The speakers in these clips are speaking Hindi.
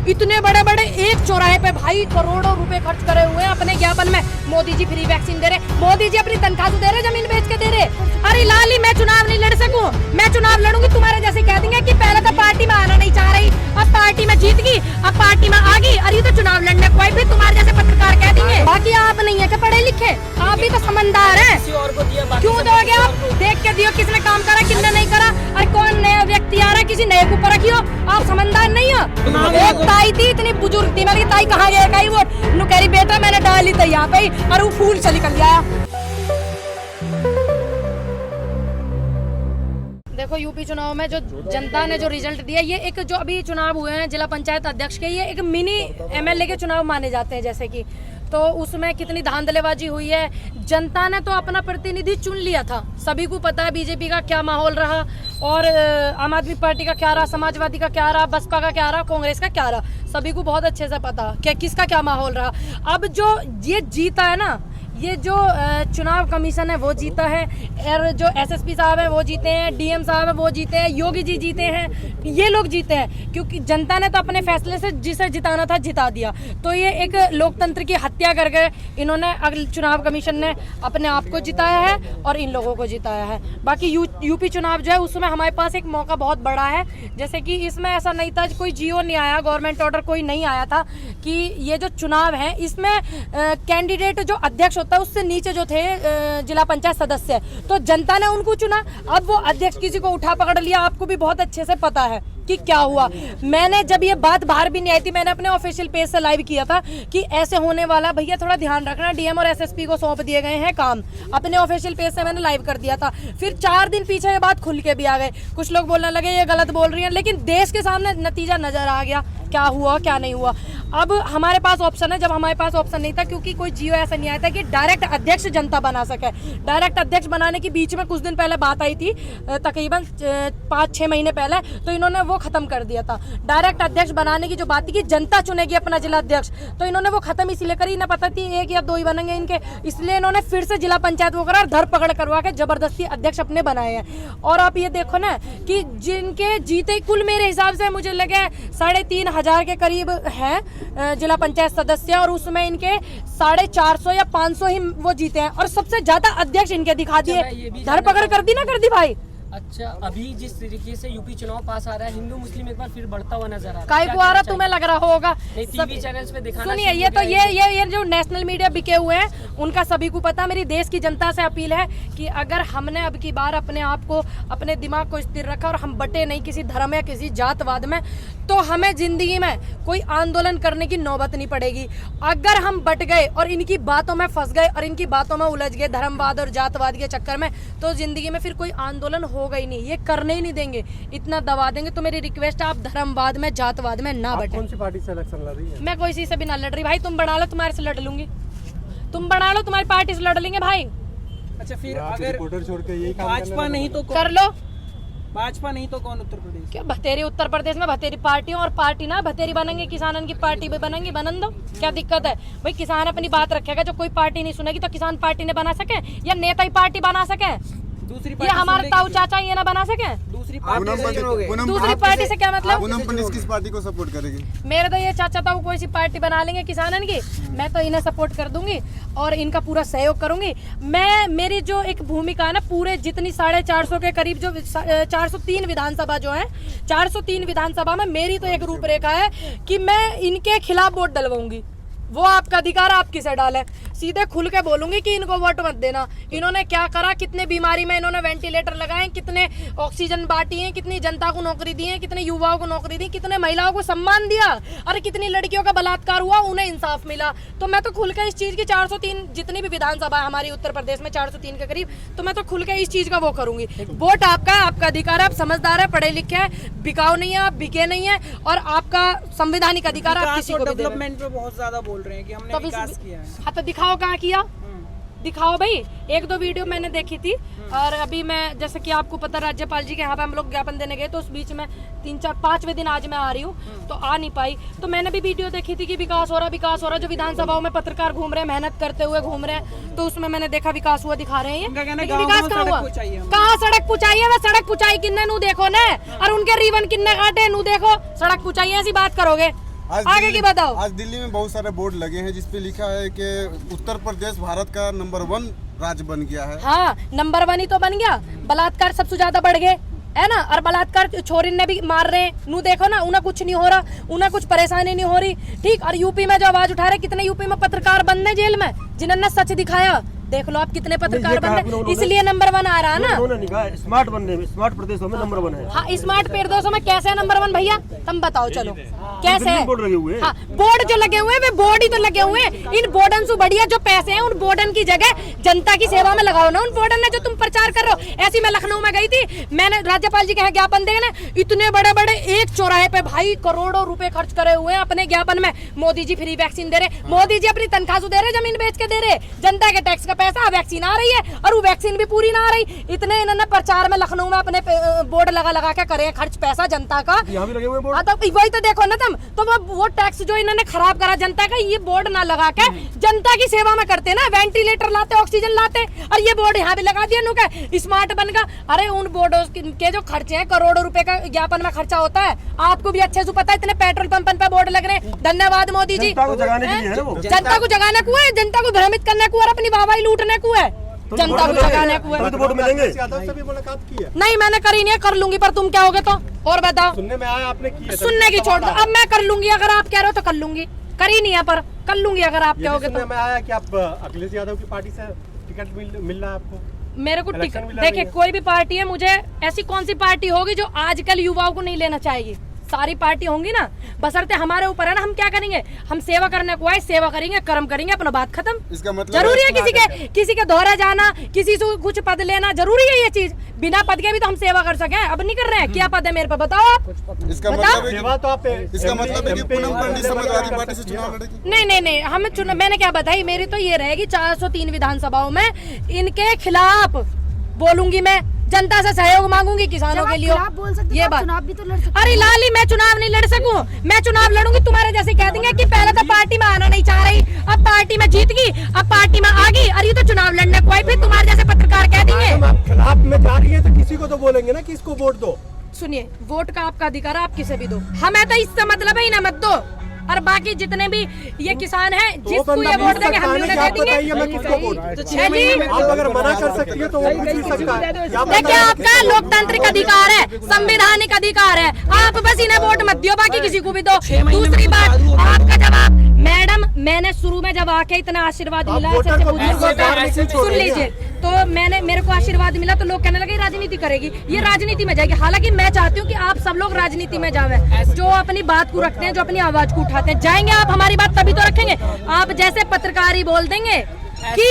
इतने बड़े बड़े एक चौराहे पे भाई करोड़ों रुपए खर्च करे हुए हैं अपने ज्ञापन में। मोदी जी फ्री वैक्सीन दे रहे, मोदी जी अपनी तनख्वाह तो दे रहे, जमीन बेच के दे रहे। अरे लाली मैं चुनाव नहीं लड़ सकूं, मैं चुनाव लड़ूंगी तुम्हारे जैसे कह देंगे कि पहले तो पार्टी में आना नहीं चाह रही, अब पार्टी में जीत गई, अब पार्टी में आ गई, अरे तो चुनाव लड़ने कोई भी तुम्हारे जैसे पत्रकार कह देंगे। बाकी आप नहीं है क्या पढ़े लिखे, आप भी तो समझदार हैं। क्यों दोगे आप? देख के दियो किसने काम करा किसने नहीं करा, और कौन नया व्यक्ति आ रहा है किसी नए को ऊपर रखियो। आप समझदार नहीं हो। एक ताई थी इतनी बुजुर्ग थी, मेरी ताई कहाँ गया कहीं वो नु कह रही बेटा मैंने डाली थी यहाँ पे और वो फूल चली कर लिया। देखो यूपी चुनाव में जो जनता ने जो रिजल्ट दिया, ये एक जो अभी चुनाव हुए हैं जिला पंचायत अध्यक्ष के, ये एक मिनी एमएलए के चुनाव माने जाते हैं जैसे कि, तो उसमें कितनी धांधलेबाजी हुई है। जनता ने तो अपना प्रतिनिधि चुन लिया था, सभी को पता है बीजेपी का क्या माहौल रहा और आम आदमी पार्टी का क्या रहा, समाजवादी का क्या रहा, बसपा का क्या रहा, कांग्रेस का क्या रहा, सभी को बहुत अच्छे से पता क्या किसका क्या माहौल रहा। अब जो ये जीता है ना, ये जो चुनाव कमीशन है वो जीता है, और जो एसएसपी साहब है वो जीते हैं, डीएम साहब है वो जीते हैं, योगी जी जीते हैं, ये लोग जीते हैं क्योंकि जनता ने तो अपने फैसले से जिसे जिताना था जिता दिया। तो ये एक लोकतंत्र की हत्या कर गए इन्होंने। अगले चुनाव कमीशन ने अपने आप को जिताया है और इन लोगों को जिताया है। बाकी यूपी चुनाव जो है उसमें हमारे पास एक मौका बहुत बड़ा है, जैसे कि इसमें ऐसा नहीं था, कोई जियो नहीं आया, गवर्नमेंट ऑर्डर कोई नहीं आया था कि ये जो चुनाव है इसमें कैंडिडेट जो अध्यक्ष होता है उससे नीचे जो थे जिला पंचायत सदस्य, तो जनता ने उनको चुना। अब वो अध्यक्ष किसी को उठा पकड़ लिया, आपको भी बहुत अच्छे से पता है कि क्या हुआ। मैंने जब ये बात बाहर भी नहीं आई थी, मैंने अपने ऑफिशियल पेज से लाइव किया था कि ऐसे होने वाला, भैया थोड़ा ध्यान रखना, डीएम और एसएसपी को सौंप दिए गए हैं काम, अपने ऑफिशियल पेज से मैंने लाइव कर दिया था। फिर 4 दिन पीछे ये बात खुल के भी आ गए, कुछ लोग बोलने लगे ये गलत बोल रही हैं, लेकिन देश के सामने नतीजा नजर आ गया क्या हुआ क्या नहीं हुआ। अब हमारे पास ऑप्शन है, जब हमारे पास ऑप्शन नहीं था क्योंकि कोई जियो ऐसा नहीं आया था कि डायरेक्ट अध्यक्ष जनता बना सके। डायरेक्ट अध्यक्ष बनाने के बीच में कुछ दिन पहले बात आई थी, तकरीबन 5-6 महीने पहले, तो इन्होंने वो खत्म कर दिया था। डायरेक्ट अध्यक्ष बनाने की जो बात थी कि जनता चुनेगी अपना जिला अध्यक्ष, तो इन्होंने वो खत्म इसलिए करी, ना पता थी 1 या 2 ही बनेंगे इनके, इसलिए इन्होंने फिर से जिला पंचायत वो करा, धर पकड़ करवा के जबरदस्ती अध्यक्ष अपने बनाए हैं। और आप ये देखो ना कि जिनके जीते कुल मेरे हिसाब से मुझे लगे 3,500 के करीब है जिला पंचायत सदस्य, और उसमें इनके 450 या 500 ही वो जीते हैं, और सबसे ज्यादा अध्यक्ष इनके दिखा दिए। धरपकड़ कर दी ना कर दी भाई। अच्छा, अभी जिस तरीके से यूपी चुनाव पास आ रहा है, हिंदू मुस्लिम एक बार फिर बढ़ता हुआ नजर आ रहा है, काय को आ रहा तुम्हें लग रहा होगा टीवी चैनल्स पे दिखाना। सुनिए, ये तो ये जो नेशनल मीडिया बिके हुए हैं उनका सभी को पता। मेरी देश की जनता से अपील है कि अगर हमने अब की बार अपने आप को, अपने दिमाग को स्थिर रखा और हम बटे नहीं किसी धर्म या किसी जातवाद में, तो हमें जिंदगी में कोई आंदोलन करने की नौबत नहीं पड़ेगी। अगर हम बट गए और इनकी बातों में फंस गए और इनकी बातों में उलझ गए धर्मवाद और जातवाद के चक्कर में, तो जिंदगी में फिर कोई आंदोलन होगा ही नहीं, ये करने ही नहीं देंगे, इतना दबा देंगे। तो मेरी रिक्वेस्ट है आप धर्मवाद में जातवाद में ना बटे। कौन सी पार्टी से इलेक्शन लड़ रही है? मैं कोई सी से भी ना लड़ रही भाई, तुम बना लो तुम्हारे से लड़ लूंगी, तुम बना लो तुम्हारी पार्टी से लड़ लेंगे भाई। अच्छा, फिर अगर छोड़ के यही भाजपा नहीं तो कर लो, भाजपा नहीं तो कौन? उत्तर प्रदेश। क्या भतेरी उत्तर प्रदेश में भतेरी पार्टी और पार्टी ना भतेरी बनेंगे, किसानन की पार्टी भी बनेंगी, बनन दो, क्या दिक्कत है भाई। किसान अपनी बात रखेगा, जो कोई पार्टी नहीं सुनेगी तो किसान पार्टी ने बना सके या नेता ही पार्टी बना सके? दूसरी ये हमारे ताऊ चाचा ये ना बना सके? दूसरी पार्टी से क्या मतलब? किस पार्टी को सपोर्ट करेगी? मेरे तो ये चाचा ताऊ कोई सी पार्टी बना लेंगे किसानन की, मैं तो इन्हें सपोर्ट कर दूंगी और इनका पूरा सहयोग करूंगी। मैं, मेरी जो एक भूमिका है ना, पूरे जितनी 450 के करीब जो 403 विधानसभा जो है, 403 विधानसभा में मेरी तो एक रूपरेखा है कि मैं इनके खिलाफ वोट डलवाऊंगी। वो आपका अधिकार, आप किसे डालें, सीधे खुल के बोलूंगी कि इनको वोट मत देना। इन्होंने क्या करा, कितने बीमारी में इन्होंने वेंटिलेटर लगाए, कितने ऑक्सीजन बांटी है, कितनी जनता को नौकरी दी है, कितने युवाओं को नौकरी दी, कितने महिलाओं को सम्मान दिया, अरे कितनी लड़कियों का बलात्कार हुआ, उन्हें इंसाफ मिला। तो मैं तो खुल के इस चीज की 403 जितनी भी विधानसभा है हमारी उत्तर प्रदेश में 403 के करीब, तो मैं तो खुल के इस चीज का वो करूंगी। वोट आपका, आपका अधिकार है, आप समझदार है, पढ़े लिखे है, बिकाऊ नहीं है, आप बिके नहीं है, और आपका संवैधानिक अधिकार है, आप किसी को डेवलपमेंट पे बहुत ज्यादा बोल रहे हैं कि हमने विकास किया है। हाँ तो दिखाओ कहाँ किया, दिखाओ भाई। 1-2 वीडियो मैंने देखी थी, और अभी मैं, जैसे कि आपको पता, राज्यपाल जी के यहाँ पे हम लोग ज्ञापन देने गए, तो उस बीच में 3-4-5वें दिन आज मैं आ रही हूँ तो आ नहीं पाई, तो मैंने भी वीडियो देखी थी कि विकास हो रहा, जो विधानसभाओं में पत्रकार घूम रहे हैं, मेहनत करते हुए घूम रहे हैं, तो उसमें मैंने देखा विकास हुआ दिखा रहे हैं। विकास कहाँ हुआ, कहाँ सड़क पुचाई है? सड़क पुचाई किन्ने नू देखो न, और उनके रिबन किन्ने काटे नू देखो, सड़क पुचाई ऐसी बात करोगे? आगे की बताओ। आज दिल्ली में बहुत सारे बोर्ड लगे हैं जिसपे लिखा है कि उत्तर प्रदेश भारत का नंबर 1 राज्य बन गया है। हाँ, नंबर 1 ही तो बन गया। बलात्कार सबसे ज्यादा बढ़ गए है ना, और बलात्कार छोरी ने भी मार रहे हैं। नू देखो ना, उन्हें कुछ नहीं हो रहा, उन्हें कुछ परेशानी नहीं हो रही। ठीक, और यूपी में जो आवाज उठा रहे, कितने यूपी में पत्रकार बंद है जेल में जिन्होंने सच दिखाया। देख लो आप कितने पत्रकार बन रहे, इसलिए नंबर 1 आ रहा है ना। उन्होंने कहा स्मार्ट बनने में, स्मार्ट प्रदेशों में नंबर 1 है। हाँ, स्मार्ट प्रदेशों में कैसे नंबर 1 भैया, तुम बताओ चलो कैसे है? बोर्ड लगे हुए हैं। हाँ, बोर्ड जो लगे हुए हैं वे बोर्ड ही तो लगे हुए हैं। इन बोर्डन से बढ़िया जो पैसे हैं उन बोर्डन की जगह जनता की सेवा में लगाओ ना। उन बोर्डन ने जो तुम प्रचार कर रहे हो, ऐसी मैं लखनऊ में गई थी, मैंने राज्यपाल जी के यहाँ ज्ञापन देने, इतने बड़े बड़े एक चौराहे पे भाई करोड़ों रुपए खर्च करे हुए हैं अपने ज्ञापन में। मोदी जी फ्री वैक्सीन दे रहे, मोदी जी अपनी तनख्वाह से दे रहे, जमीन बेच के दे रहे, जनता के टैक्स का पैसा वैक्सीन आ रही है और वो वैक्सीन भी पूरी ना आ रही। इतने इन्होंने प्रचार में लखनऊ में अपने बोर्ड लगा लगा के करे खर्च पैसा जनता का। यहाँ भी लगे हुए बोर्ड। हाँ, तो वही तो देखो ना तुम, तो वो टैक्स जो इन्होंने खराब करा जनता का, ये बोर्ड ना लगा के जनता की सेवा में करते ना, वेंटिलेटर लाते, ऑक्सीजन लाते, और ये बोर्ड यहाँ भी लगा दिया। नु का स्मार्ट बन का। अरे उन बोर्डों के जो खर्चे हैं, करोड़ों रुपए का ज्ञापन में खर्चा होता है, आपको भी अच्छे से पता है। इतने पेट्रोल पंप पे बोर्ड लग रहे हैं, धन्यवाद मोदी जी। जनता को जगाने के लिए है ना वो। जनता को जगाने को है, जनता को भ्रमित करने को और अपनी वाहवाही लूटने को है, जनता को जगाने को है। तो वोट मिलेंगे। यादव से भी मुलाकात की है? नहीं, मैंने करी नहीं है, कर लूंगी, पर तुम क्या होगे तो और बताओ। सुनने में आया आपने की है? सुनने की छोड़ दो, अब मैं कर लूंगी, अगर आप कह रहे हो तो कर लूंगी। करी नहीं है पर कर लूंगी अगर आप कहोगे तो। सुनने में आया कि आप अखिलेश यादव की पार्टी से टिकट मिल रहा है आपको? मेरे को इलेक्शन भी लड़ देखिए, रही है। कोई भी पार्टी है, मुझे ऐसी कौन सी पार्टी होगी जो आजकल युवाओं को नहीं लेना चाहेगी? सारी पार्टी होंगी ना, बशर्ते हमारे ऊपर है ना, हम क्या करेंगे, हम सेवा करने को आए, सेवा करेंगे, कर्म करेंगे, अपना बात खत्म। इसका मतलब जरूरी है किसी के दोहरा जाना, किसी से कुछ पद लेना, जरूरी है ये चीज? बिना पद के भी तो हम सेवा कर सके, अब नहीं कर रहे हैं। क्या पद है मेरे पे बताओ आप? इसका बताओ। मतलब है कि पूनम पंडित समाजवादी पार्टी से चुनाव लड़ेगी? नहीं, हम मैंने क्या बताई, मेरी तो ये रहेगी 403 विधानसभाओं में इनके खिलाफ बोलूंगी मैं, जनता से सहयोग मांगूंगी किसानों के लिए। बोल सकते ये बात, चुनाव भी तो लड़ सकते। अरे लाली, मैं चुनाव नहीं लड़ सकूं, मैं चुनाव लड़ूंगी तुम्हारे जैसे कह देंगे कि पहले तो पार्टी में आना नहीं चाह रही, अब पार्टी में जीत गई, अब पार्टी में आ गई, अरे ये तो चुनाव लड़ने को आई, फिर तुम्हारे जैसे पत्रकार कह देंगे। खिलाफ में जा रही है तो किसी को तो बोलेंगे ना कि इसको वोट दो। सुनिए, वोट का आपका अधिकार है, आप किसे भी दो, हमें तो इससे मतलब है ही ना, मत दो। और बाकी जितने भी ये किसान हैं, जिसको ये वोट देंगे हम उन्हें दे देंगे। जी, आप अगर मना कर सकती है तो वो पूछ भी सकता है। देखिए, आपका लोकतांत्रिक अधिकार है, संवैधानिक अधिकार है, आप बस इन्हें वोट मत दियो, बाकी किसी को भी दो। दूसरी बात, आपका जवाब, मैडम, मैंने शुरू में जब आके इतना आशीर्वाद मिला, सुन लीजिए, तो मेरे को आशीर्वाद मिला तो लोग कहने लगे राजनीति करेगी, ये राजनीति में जाएगी। हालांकि मैं चाहती हूँ कि आप सब लोग राजनीति में जावे, जो अपनी बात को रखते हैं, जो अपनी आवाज को उठाते हैं। जाएंगे आप, हमारी बात तभी तो रखेंगे। आप जैसे पत्रकार ही बोल देंगे कि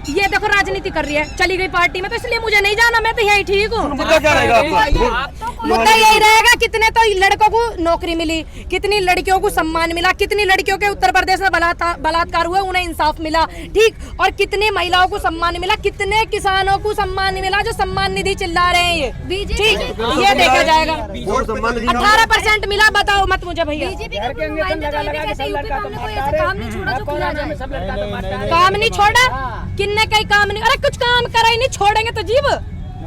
ये देखो राजनीति कर रही है, चली गई पार्टी में, तो इसलिए मुझे नहीं जाना, मैं तो यही ठीक हूँ। मुद्दा क्या रहेगा आपका? मुद्दा यही रहेगा, कितने तो लड़कों को नौकरी मिली, कितनी लड़कियों को सम्मान मिला, कितनी लड़कियों के उत्तर प्रदेश में बलात्कार हुए, उन्हें इंसाफ मिला, ठीक, और कितनी महिलाओं को सम्मान मिला, कितने किसानों को सम्मान मिला जो सम्मान निधि चिल्ला रहे हैं, ये ठीक, ये देखा जाएगा। 18% मिला, बताओ मत मुझे भैया। काम नहीं छोड़ा, किन्ने कई काम नहीं, अरे कुछ काम करा ही नहीं, छोड़ेंगे तो जीव,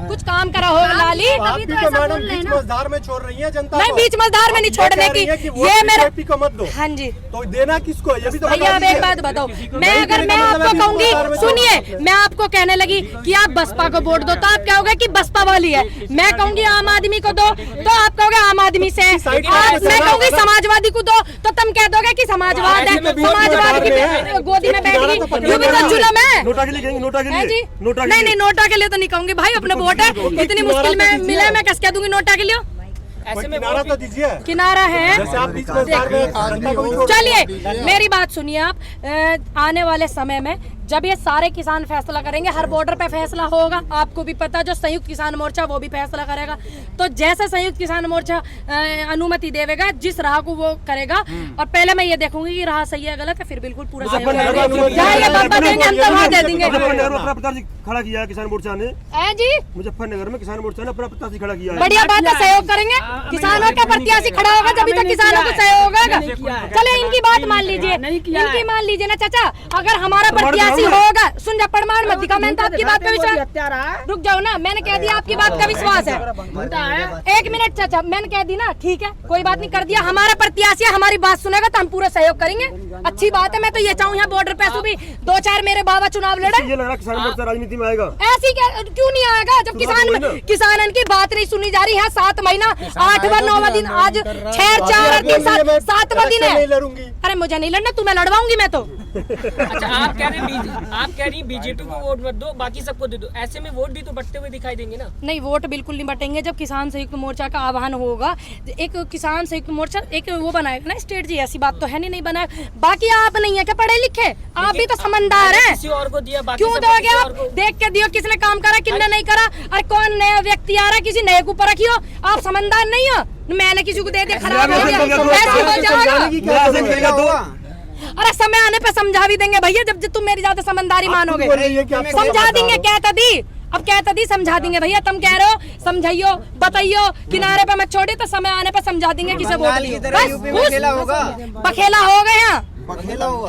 कुछ काम करा हो लाली। मैडम बीच मझधार में छोड़ रही है जनता नहीं, को। बीच मझधार में नहीं छोड़ने की, ये मेरा को मत दो। हाँ जी तो देना किसको, ये भी तो भैया, अब एक बात बताओ, मैं आपको कहूंगी, सुनिए, मैं आपको कहने लगी कि आप बसपा को वोट दो, तो आप कहोगे कि बसपा वाली है। मैं कहूंगी आम आदमी को दो, तो आप कहोगे आम आदमी से। मैं कहूंगी समाजवादी को दो, तो तुम कह दोगे कि समाजवाद है, समाजवाद की गोदी में बैठ गई, ये भी तो जुल्म है। नोटा के लिए कहेंगे, नोटा के है जी, लिए, नहीं, नोटा के लिए तो नहीं कहूंगी भाई, अपने वोट है, इतनी मुश्किल में मिले, मैं कस कह दूंगी नोटा के लिए। ऐसे में किनारा तो दीजिए। किनारा है, जैसे आप बीच मझधार में जनता को भी छोड़- चलिए मेरी बात सुनिए आप, आने वाले समय में जब ये सारे किसान फैसला करेंगे, हर बॉर्डर पे फैसला होगा, आपको भी पता, जो संयुक्त किसान मोर्चा वो भी फैसला करेगा, तो जैसे संयुक्त किसान मोर्चा अनुमति देगा, जिस राह को वो करेगा, और पहले मैं ये देखूंगी कि राह सही है गलत है, फिर बिल्कुल पूरा सहयोग करेंगे, हम तो वहाँ दे देंगे। अपना प्रत्याशी खड़ा किया है किसान मोर्चा ने, जी, मुजफ्फरनगर में किसान मोर्चा ने अपना प्रत्याशी खड़ा किया है। बढ़िया बात है, सहयोग करेंगे, किसानों का प्रत्याशी खड़ा होगा जब तक किसानों को सहयोग होगा। चले इनकी इनकी बात मान लीजिए, इनकी मान लीजिए ना चाचा, अगर हमारा प्रत्याशी होगा, सुन जा, प्रमाण मत दिखा, मैंने तो आपकी बात का विश्वास, रुक जाओ ना, मैंने कह दिया आपकी बात का विश्वास है। 1 मिनट चाचा, मैंने कह दी ना, ठीक है कोई बात नहीं, कर दिया, हमारा प्रत्याशी हमारी बात सुनेगा तो हम पूरा सहयोग करेंगे, अच्छी बात है। मैं तो ये चाहूँ यहाँ बॉर्डर पे भी 2-4 मेरे बाबा चुनाव लड़े, ये लग रहा है किसान मोर्चा राजनीति में आएगा। ऐसी क्यों नहीं आएगा जब किसान की बात नहीं सुनी जा रही है। 7 महीना 8वां 9वां दिन, आज 6-4 दिन 7वां दिन है। अरे मुझे नहीं लड़ना, तुम्हें लड़वाऊंगी मैं तो। अच्छा, आप कह रही बीजेपी को वोट मत दो, बाकी सबको दे दो, ऐसे में वोट भी तो बढ़ते हुए दिखाई देंगे ना। नहीं, वोट बिल्कुल नहीं बटेंगे। जब किसान संयुक्त मोर्चा का आह्वान होगा, एक किसान संयुक्त मोर्चा एक वो बनाएगा ना स्टेट जी, ऐसी बात तो है नहीं बनाया। बाकी आप नहीं है क्या पढ़े लिखे, आप भी तो समझदार हैं, किसी और को दिया, बाकी क्यों दोगे आप? देख के दियो किसने काम करा किसने नहीं करा, और कौन नया व्यक्ति आ रहा, किसी नए को ऊपर रखियो। आप समझदार नहीं हो, मैंने किसी को दे दिया खराब हो गया, ऐसे हो जाएगा। अरे समय आने पे समझा भी देंगे भैया, जब तुम मेरी ज्यादा समझदारी मानोगे समझा देंगे। कहता दी अब कहता दी समझा देंगे भैया, तुम कह रहे हो समझाइयो बताइयो, किनारे पे मत छोड़े, तो समय आने पे समझा देंगे किसे वोट दियो। बखेला हो गए यहाँ,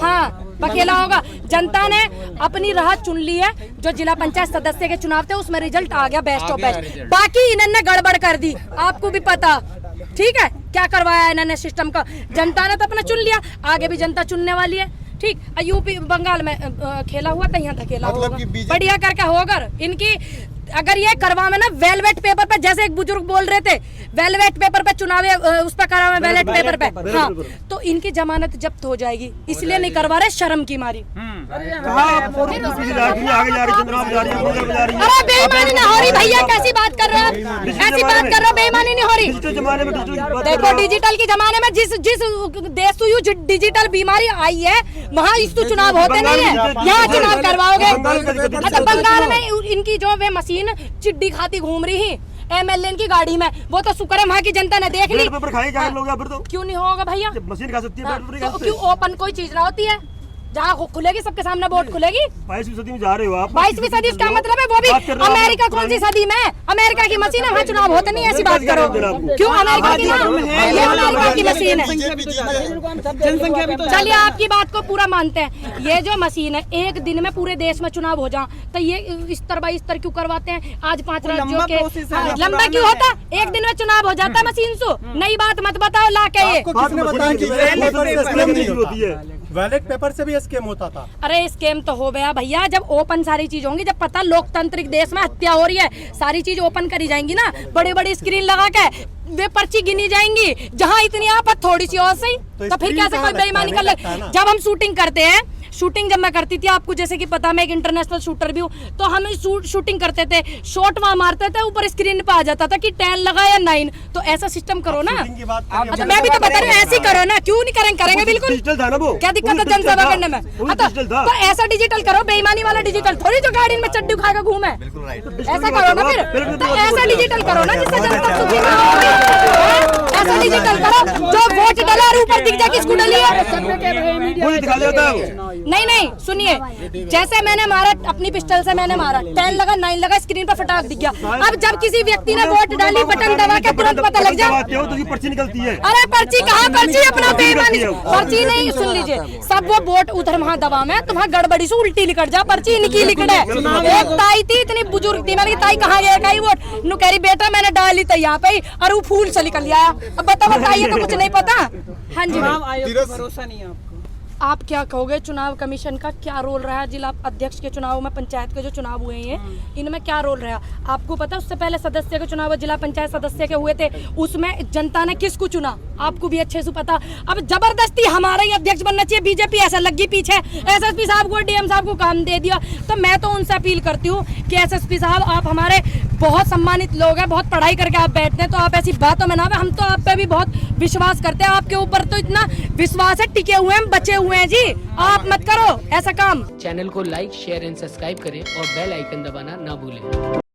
हाँ बखेला होगा। जनता ने अपनी राह चुन ली है। जो जिला पंचायत सदस्य के चुनाव थे उसमें रिजल्ट आ गया बेस्ट ऑफ बेस्ट, बाकी इन्होंने गड़बड़ कर दी, आपको भी पता, ठीक है क्या करवाया इन्होंने सिस्टम का। जनता ने तो अपना चुन लिया, आगे भी जनता चुनने वाली है, ठीक। यूपी बंगाल में खेला हुआ था, यहाँ था खेला होगा, बढ़िया करके होगा। इनकी अगर ये करवा में ना वेलवेट पेपर पे, जैसे एक बुजुर्ग बोल रहे थे वेलवेट पेपर पे चुनाव उस पर करा हुआ वेलवेट पेपर पे, हाँ तो इनकी जमानत जब्त हो जाएगी, इसलिए नहीं करवा रहे, शर्म की मारी। अरे बेईमानी नहीं हो रही भैया, कैसी बात कर रहे हो, ऐसी बात कर रहे हो, बेईमानी नहीं हो रही। देखो डिजिटल के जमाने में जिस देश से डिजिटल बीमारी आई है वहाँ इस चुनाव होते नहीं है, यहाँ चुनाव करवाओगे। अच्छा बंगाल में इनकी जो वे मशीन चिड्डी खाती घूम रही है MLA की गाड़ी में, वो तो शुक्र है वहाँ की जनता ने देख ली। क्यों नहीं होगा भैया, मशीन खा सकती है, तो क्यों ओपन कोई चीज ना होती है जहाँ खुलेगी सबके सामने वोट खुलेगी। 22वीं सदी में जा रहे हो आप। 22वीं सदी का मतलब है वो भी अमेरिका कौन सी सदी में, अमेरिका की मशीन है वहाँ चुनाव होते नहीं, ऐसी बात करो। क्यों अमेरिका की, ये अमेरिका की मशीन है। चलिए आपकी बात को पूरा मानते हैं, ये जो मशीन है एक दिन में पूरे देश में चुनाव हो जाए तो ये स्तर बाई स्तर क्यों करवाते हैं। आज 5 राज्यों के लंबा क्यों होता, एक दिन में चुनाव हो जाता है मशीन से। नई बात मत बताओ ला के, बैलेट पेपर से भी स्कैम होता था। अरे स्कैम तो हो गया भैया जब ओपन सारी चीज होंगी, जब पता लोकतांत्रिक देश में हत्या हो रही है, सारी चीज ओपन करी जाएंगी ना, बड़ी बड़ी स्क्रीन लगा के वे पर्ची गिनी जाएंगी। जहाँ इतनी आपत थोड़ी सी और सही, तो फिर कैसे कोई बेईमानी कर ले। जब हम शूटिंग करते हैं, शूटिंग जब मैं करती थी, आपको जैसे कि पता मैं एक इंटरनेशनल शूटर भी हूँ, तो हम शूटिंग करते थे, शॉट वहाँ मारते थे, ऊपर स्क्रीन पे आ जाता था कि 10 लगा या 9, तो ऐसा सिस्टम करो ना। अच्छा मैं भी तो बता रही हूँ ऐसे करो ना, क्यों नहीं करेंगे बिल्कुल, क्या दिक्कत है जनसेवा करने में। तो ऐसा डिजिटल करो, बेईमानी वाला डिजिटल थोड़ी जो गाड़ी में चड्डी खा के घूमे, ऐसा करो ना फिर, तो ऐसा डिजिटल करो ना जिससे जनता सुखी ना हो। ऐसा डिजिटल करो जो वोट डाला और ऊपर दिख जाए किसको डाली है। नहीं सुनिए, जैसे मैंने मारा अपनी पिस्टल से, मैंने मारा 10 लगा 9 लगा, स्क्रीन पर फटाक दिख गया। अब जब किसी व्यक्ति ने वोट डाली, बटन दबा के तुरंत पता लग जाए, पर्ची निकलती है। अरे पर्ची कहाँ, पर्ची अपना बेईमानी, पर्ची नहीं, सुन लीजिए सब वो वोट उधर वहाँ दबा में, तो वहाँ गड़बड़ी से उल्टी लिखट जा, पर्ची इनकी लिखड़े। एक ताई थी, इतनी बुजुर्ग थी, मैंने ताई कहाँ गया कहीं वोट, नु कह रही बेटा मैंने डाली तो यहाँ पे, और वो फूल से निकल आया। अब बताइए तो कुछ नहीं पता। हाँ जी भरोसा नहीं है आपको, आप क्या कहोगे चुनाव कमीशन का क्या रोल रहा, जिला अध्यक्ष के चुनाव में, पंचायत के जो चुनाव हुए हैं इनमें क्या रोल रहा। आपको पता उससे पहले सदस्य के चुनाव जिला पंचायत सदस्य के हुए थे, उसमें जनता ने किसको चुना, आपको भी अच्छे से पता। अब जबरदस्ती हमारा ही अध्यक्ष बनना चाहिए, बीजेपी ऐसा लगी पीछे, SSP साहब को DM साहब को काम दे दिया। तो मैं तो उनसे अपील करती हूँ कि SSP साहब आप हमारे बहुत सम्मानित लोग हैं, बहुत पढ़ाई करके आप बैठते हैं, तो आप ऐसी बातों में ना, हम तो आप पे भी बहुत विश्वास करते हैं, आपके ऊपर तो इतना विश्वास है, टिके हुए हैं, बचे हुए हैं जी, आप मत करो ऐसा काम। चैनल को लाइक शेयर एंड सब्सक्राइब करें और बेल आइकन दबाना ना भूलें।